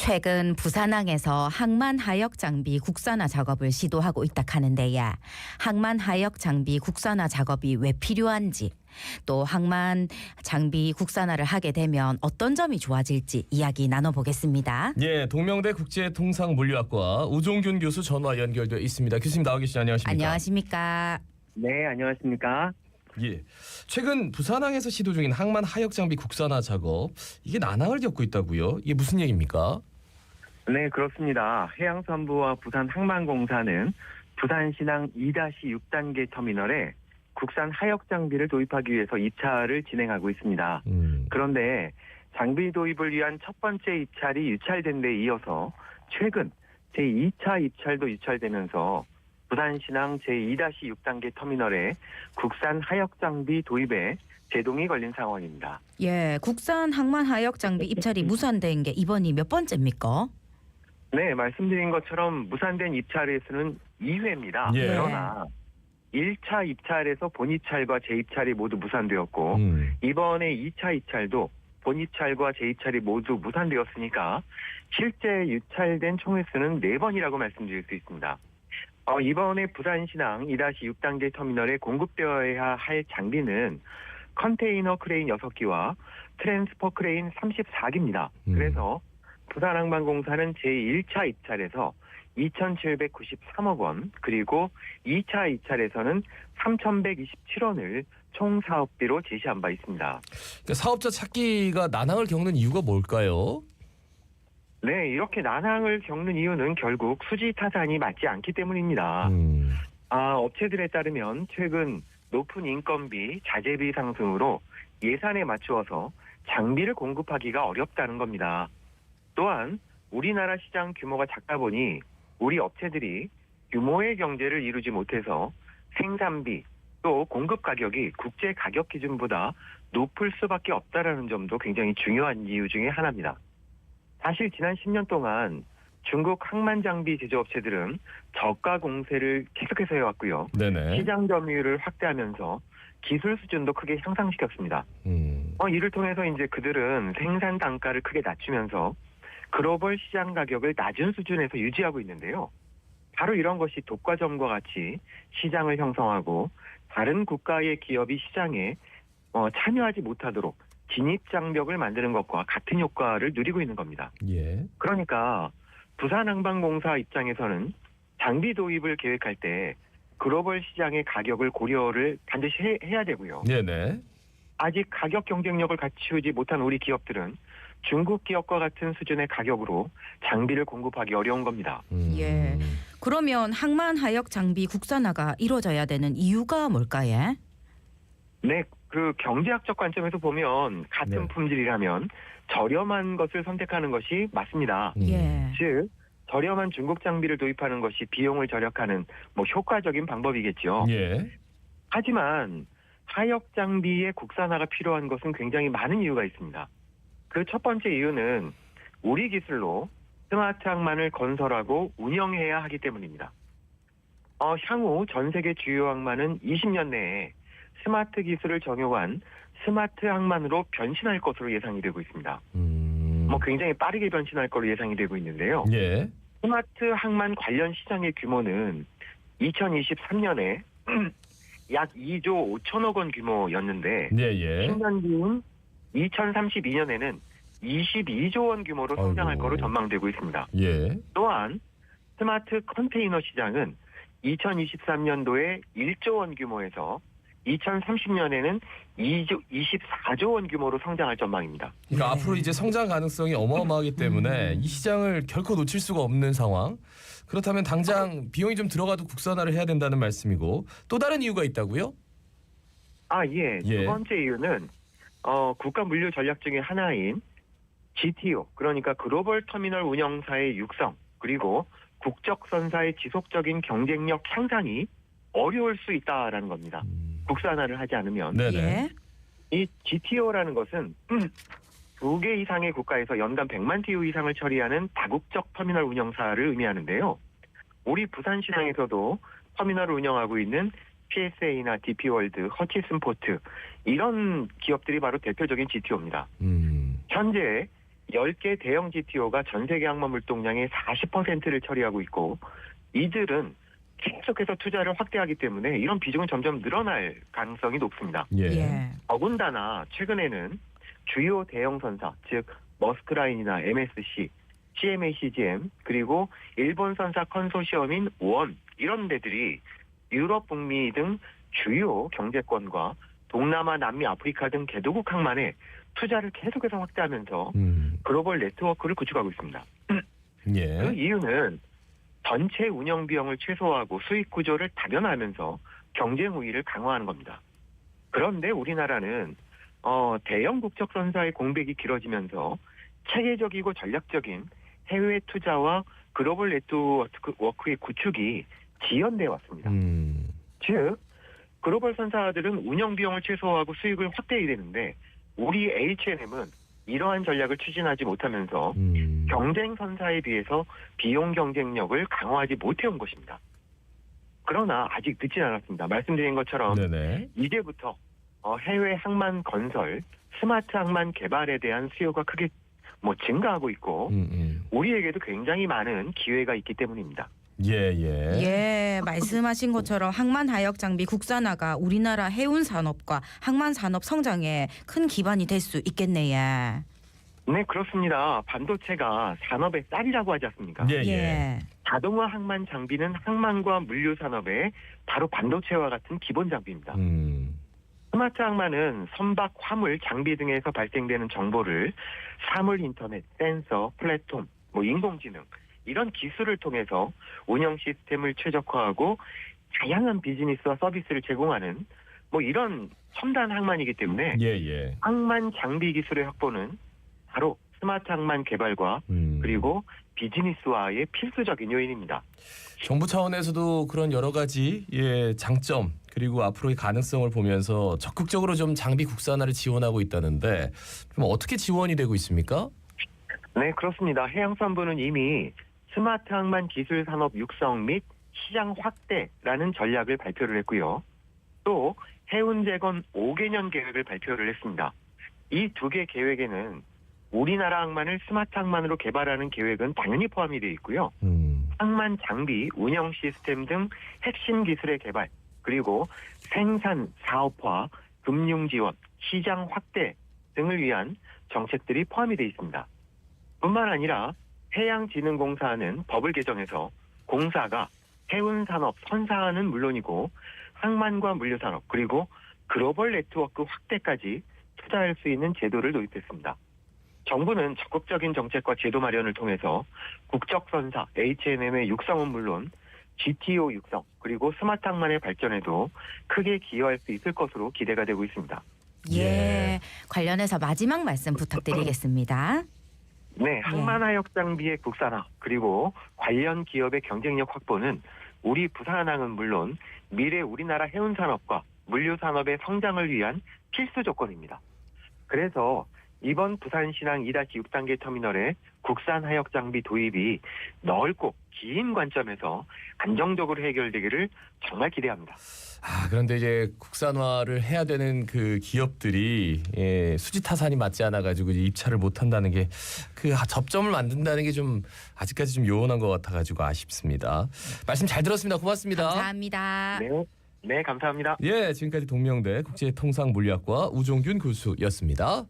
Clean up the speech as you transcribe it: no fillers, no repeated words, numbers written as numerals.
최근 부산항에서 항만 하역 장비 국산화 작업을 시도하고 있다 하는데야. 항만 하역 장비 국산화 작업이 왜 필요한지, 또 항만 장비 국산화를 하게 되면 어떤 점이 좋아질지 이야기 나눠보겠습니다. 예, 동명대 국제통상물리학과 우종균 교수 전화 연결되어 있습니다. 교수님 나와 계시죠? 안녕하십니까? 안녕하십니까? 네, 안녕하십니까? 예, 최근 부산항에서 시도 중인 항만 하역 장비 국산화 작업, 이게 난항을 겪고 있다고요? 이게 무슨 얘기입니까? 네, 그렇습니다. 해양수산부와 부산항만공사는 부산신항 2-6단계 터미널에 국산 하역 장비를 도입하기 위해서 입찰을 진행하고 있습니다. 그런데 장비 도입을 위한 첫 번째 입찰이 유찰된 데 이어서 최근 제2차 입찰도 유찰되면서 부산신항 제2-6단계 터미널에 국산 하역 장비 도입에 제동이 걸린 상황입니다. 예, 국산 항만 하역 장비 입찰이 무산된 게 이번이 몇 번째입니까? 네, 말씀드린 것처럼 무산된 입찰에서는 2회입니다. 예. 그러나 1차 입찰에서 본입찰과 재입찰이 모두 무산되었고 이번에 2차 입찰도 본입찰과 재입찰이 모두 무산되었으니까 실제 유찰된 총횟수는 4번이라고 말씀드릴 수 있습니다. 이번에 부산신항 2-6단계 터미널에 공급되어야 할 장비는 컨테이너 크레인 6기와 트랜스퍼 크레인 34기입니다. 그래서 부산항만공사는 제1차 입찰에서 2,793억 원, 그리고 2차 입찰에서는 3,127원을 총 사업비로 제시한 바 있습니다. 그러니까 사업자 찾기가 난항을 겪는 이유가 뭘까요? 네, 이렇게 난항을 겪는 이유는 결국 수지 타산이 맞지 않기 때문입니다. 업체들에 따르면 최근 높은 인건비, 자재비 상승으로 예산에 맞추어서 장비를 공급하기가 어렵다는 겁니다. 또한 우리나라 시장 규모가 작다 보니 우리 업체들이 규모의 경제를 이루지 못해서 생산비 또 공급 가격이 국제 가격 기준보다 높을 수밖에 없다라는 점도 굉장히 중요한 이유 중에 하나입니다. 사실 지난 10년 동안 중국 항만 장비 제조업체들은 저가 공세를 계속해서 해왔고요. 네네. 시장 점유율을 확대하면서 기술 수준도 크게 향상시켰습니다. 이를 통해서 이제 그들은 생산 단가를 크게 낮추면서 글로벌 시장 가격을 낮은 수준에서 유지하고 있는데요. 바로 이런 것이 독과점과 같이 시장을 형성하고 다른 국가의 기업이 시장에 참여하지 못하도록 진입 장벽을 만드는 것과 같은 효과를 누리고 있는 겁니다. 예. 그러니까 부산항만공사 입장에서는 장비 도입을 계획할 때 글로벌 시장의 가격을 고려를 반드시 해야 되고요. 네네. 아직 가격 경쟁력을 갖추지 못한 우리 기업들은 중국 기업과 같은 수준의 가격으로 장비를 공급하기 어려운 겁니다. 예. 그러면 항만 하역 장비 국산화가 이루어져야 되는 이유가 뭘까요? 네, 그 경제학적 관점에서 보면 같은 네. 품질이라면 저렴한 것을 선택하는 것이 맞습니다. 예. 즉 저렴한 중국 장비를 도입하는 것이 비용을 절약하는 효과적인 방법이겠죠. 예. 하지만 하역 장비의 국산화가 필요한 것은 굉장히 많은 이유가 있습니다. 그 첫 번째 이유는 우리 기술로 스마트 항만을 건설하고 운영해야 하기 때문입니다. 향후 전 세계 주요 항만은 20년 내에 스마트 기술을 적용한 스마트 항만으로 변신할 것으로 예상이 되고 있습니다. 굉장히 빠르게 변신할 것으로 예상이 되고 있는데요. 예. 스마트 항만 관련 시장의 규모는 2023년에 약 2조 5천억 원 규모였는데 예. 10년 뒤인 2032년에는 22조 원 규모로 성장할 아이고. 것으로 전망되고 있습니다. 예. 또한 스마트 컨테이너 시장은 2023년도에 1조 원 규모에서 2030년에는 24조 원 규모로 성장할 전망입니다. 그러니까 네. 앞으로 이제 성장 가능성이 어마어마하기 때문에 이 시장을 결코 놓칠 수가 없는 상황. 그렇다면 당장 비용이 좀 들어가도 국산화를 해야 된다는 말씀이고, 또 다른 이유가 있다고요? 예. 예. 두 번째 이유는 국가 물류 전략 중에 하나인 GTO, 그러니까 글로벌 터미널 운영사의 육성, 그리고 국적선사의 지속적인 경쟁력 향상이 어려울 수 있다라는 겁니다. 국산화를 하지 않으면. 네네. 예. 이 GTO라는 것은 2개 이상의 국가에서 연간 100만 TU 이상을 처리하는 다국적 터미널 운영사를 의미하는데요. 우리 부산시장에서도 터미널을 운영하고 있는 PSA나 DP월드, 허치슨 포트 이런 기업들이 바로 대표적인 GTO입니다. 현재 10개 대형 GTO가 전 세계 항만 물동량의 40%를 처리하고 있고 이들은 계속해서 투자를 확대하기 때문에 이런 비중은 점점 늘어날 가능성이 높습니다. 예. 더군다나 최근에는 주요 대형 선사, 즉 머스크라인이나 MSC, CMA CGM 그리고 일본 선사 컨소시엄인 원 이런 데들이 유럽, 북미 등 주요 경제권과 동남아, 남미, 아프리카 등 개도국 항만에 투자를 계속해서 확대하면서 글로벌 네트워크를 구축하고 있습니다. 예. 그 이유는 전체 운영 비용을 최소화하고 수익 구조를 다변화하면서 경쟁 우위를 강화하는 겁니다. 그런데 우리나라는 대형 국적 선사의 공백이 길어지면서 체계적이고 전략적인 해외 투자와 글로벌 네트워크의 구축이 지연돼 왔습니다. 즉 글로벌 선사들은 운영 비용을 최소화하고 수익을 확대해야 되는데 우리 H&M은 이러한 전략을 추진하지 못하면서 경쟁 선사에 비해서 비용 경쟁력을 강화하지 못해온 것입니다. 그러나 아직 늦진 않았습니다. 말씀드린 것처럼 네네. 이제부터 해외 항만 건설, 스마트 항만 개발에 대한 수요가 크게 증가하고 있고 우리에게도 굉장히 많은 기회가 있기 때문입니다. 예, 말씀하신 것처럼 항만 하역 장비 국산화가 우리나라 해운 산업과 항만 산업 성장에 큰 기반이 될 수 있겠네요. 네, 그렇습니다. 반도체가 산업의 쌀이라고 하지 않습니까? 예. 자동화 항만 장비는 항만과 물류 산업의 바로 반도체와 같은 기본 장비입니다. 스마트 항만은 선박, 화물, 장비 등에서 발생되는 정보를 사물 인터넷, 센서, 플랫폼, 인공지능 이런 기술을 통해서 운영 시스템을 최적화하고 다양한 비즈니스와 서비스를 제공하는 이런 첨단 항만이기 때문에 항만 장비 기술의 확보는 바로 스마트 항만 개발과 그리고 비즈니스화의 필수적인 요인입니다. 정부 차원에서도 그런 여러 가지 장점 그리고 앞으로의 가능성을 보면서 적극적으로 좀 장비 국산화를 지원하고 있다는데 좀 어떻게 지원이 되고 있습니까? 네, 그렇습니다. 해양수산부는 이미 스마트 항만 기술 산업 육성 및 시장 확대라는 전략을 발표를 했고요. 또 해운 재건 5개년 계획을 발표를 했습니다. 이 두 개 계획에는 우리나라 항만을 스마트 항만으로 개발하는 계획은 당연히 포함이 되어 있고요. 항만 장비, 운영 시스템 등 핵심 기술의 개발, 그리고 생산 사업화, 금융 지원, 시장 확대 등을 위한 정책들이 포함이 되어 있습니다. 뿐만 아니라 해양진흥공사는 법을 개정해서 공사가 해운산업 선사는 물론이고 항만과 물류산업 그리고 글로벌 네트워크 확대까지 투자할 수 있는 제도를 도입했습니다. 정부는 적극적인 정책과 제도 마련을 통해서 국적선사, H&M의 육성은 물론 GTO 육성 그리고 스마트 항만의 발전에도 크게 기여할 수 있을 것으로 기대가 되고 있습니다. 예, 관련해서 마지막 말씀 부탁드리겠습니다. 네, 항만하역 장비의 국산화 그리고 관련 기업의 경쟁력 확보는 우리 부산항은 물론 미래 우리나라 해운산업과 물류산업의 성장을 위한 필수 조건입니다. 그래서 이번 부산신항 2-6단계 터미널의 국산 하역 장비 도입이 넓고 긴 관점에서 안정적으로 해결되기를 정말 기대합니다. 그런데 이제 국산화를 해야 되는 그 기업들이 수지 타산이 맞지 않아 가지고 입찰을 못 한다는 게 그 접점을 만든다는 게 좀 아직까지 좀 요원한 것 같아 가지고 아쉽습니다. 말씀 잘 들었습니다. 고맙습니다. 감사합니다. 네, 감사합니다. 지금까지 동명대 국제통상물리학과 우종균 교수였습니다.